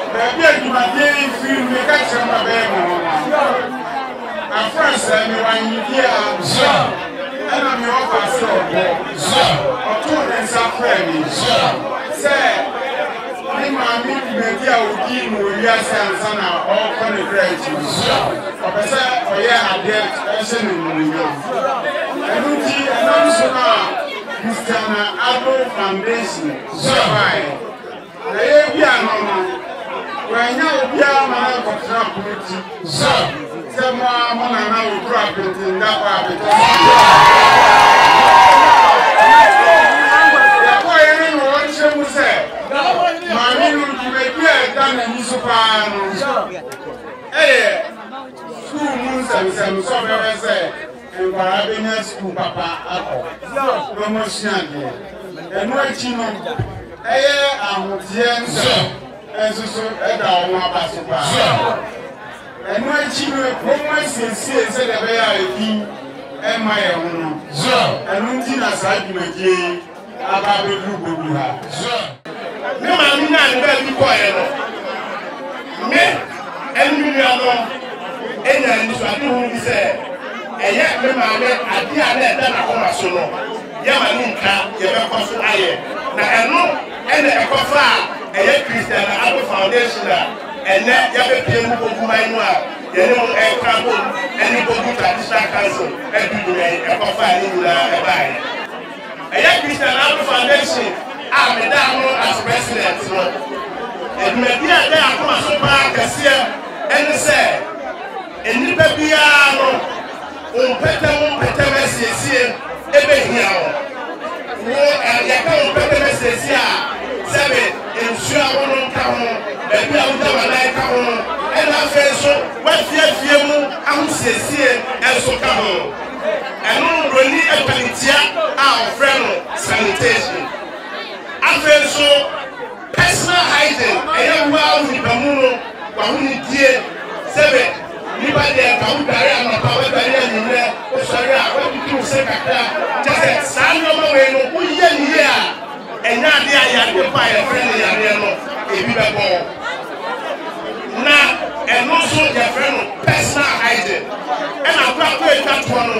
Baby, you might be free to catch some of them. A friend said, you want you here, and I'm your pastor. Or two and some friends. Say, I'm maybe I would give you your sons and all kind of great. Or yeah, I did, I said, and also now, Christiana Agro Foundation. Why? We are normal. When you are man for tranquility, some man now drop it in that habit. The boy anyone should say, Mammy will be here done in his eh, school moons and some somewhere say, and Barabina school papa, promotion, and what you know. I'm here. And so, I want to pass. And when she will promise and said, I am my own. And until I said, you again, about the group you have. No, I'm not very quiet. Me and you know, and I do say, and yet, I did that I want to know. Yamanika, Yamakosu Aye. Now, I know, and a coffee. Christiana Agro Foundation and then you have a traditional council Christiana Agro Foundation I'm as president and maybe I come so back and say and you be ensure one come baby I would have like come and I feel so what fear I'm sincere and so come and no really a panitia our friend sanitation I feel so personal hygiene and well with the moon but we need seven anybody can carry on power barrier in there sorry what you say just stand over way no here and now they are your friend, if you are born. Now, and also your friend, personal hygiene. And I'm going to one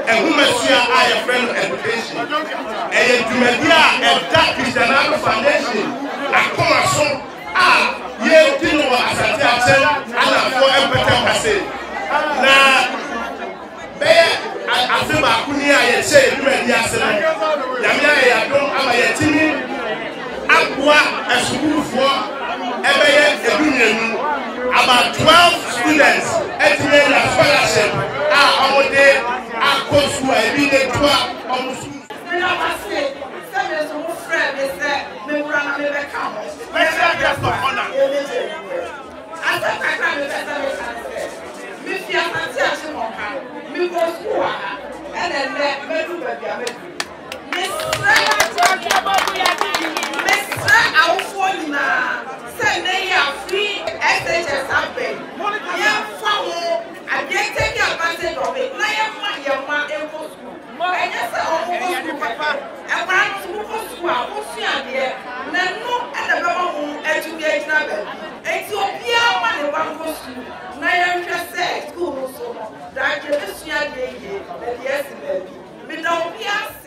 and who must share your friend education. And you may be a dark Christian Agro Foundation. I come as so, you didn't know as I tell and I'm for a better person. Now, I feel like I say, you may be a son. Yamia, I'm a team. Aqua, a school for about 12 students at the scholarship are over there. Our course will be the 12 almost. We never say, some is a friend is that we run a come. Let's just for honor. I thought I can't be Miss Yaman, we go school, and then let me do Mr. Alfonina, send a free SHS happen. Yeah, follow. I can't take advantage of it. I am my young man in school. I just said, Papa, I want to move to school. What's your idea? No, and the government education. Ethiopia, one of one school. I am just saying, school, so that you just see a day, yes, baby. We don't be asked.